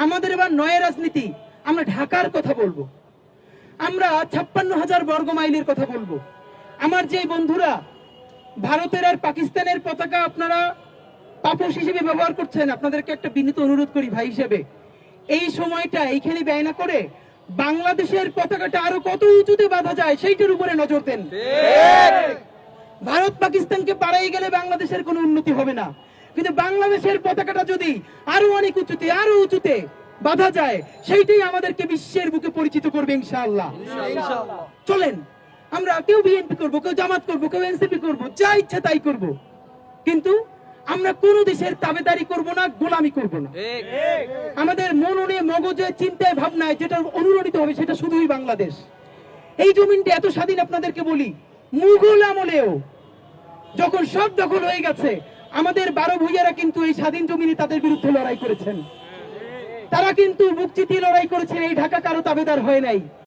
আমাদের এবার নয় রাজনীতি, আমরা ঢাকার কথা বলবো, আমরা 56,000 বর্গ মাইলের কথা বলবো। আমার যে বন্ধুরা ভারতের আর পাকিস্তানের পতাকা আপনারা পাপোশ হিসেবে ব্যবহার করছেন, আপনাদেরকে একটা বিনীত অনুরোধ করি ভাই হিসেবে, এই সময়টা এইখানে ব্যয় না করে বাংলাদেশের পতাকাটা আরো কত উঁচুতে বাঁধা যায় সেইটার উপরে নজর দেন। ভারত পাকিস্তানকে পাড়াই গেলে বাংলাদেশের কোনো উন্নতি হবে না, কিন্তু বাংলাদেশের পতাকাটা যদি আরো অনেক উঁচুতে আরো উঁচুতে বাঁধা যায় সেইটাই আমাদেরকে বিশ্বের বুকে পরিচিত করবে ইনশাআল্লাহ। চলেন আমরা কেউ বিএনপি করবো, কেউ জামাত করবো, কেউ এনসিপি করবো, যা ইচ্ছা তাই করব, কিন্তু আমরা কোন দেশের তাবেদারি করব না, গোলামি করব না। আমাদের মননে মগজে চিন্তায় ভাবনায় যেটা অনুরণিত হবে সেটা শুধুই বাংলাদেশ। এই জমিনটা এত স্বাধীন, আপনাদেরকে বলি মুঘল আমলেও যখন সব দখল হয়ে গেছে আমাদের 12 ভূঁইয়ারা কিন্তু এই স্বাধীন জমিনে তাদের বিরুদ্ধে লড়াই করেছেন, তারা কিন্তু বুক চিতিয়ে লড়াই করেছেন। এই ঢাকা কারো তাবেদার হয় নাই।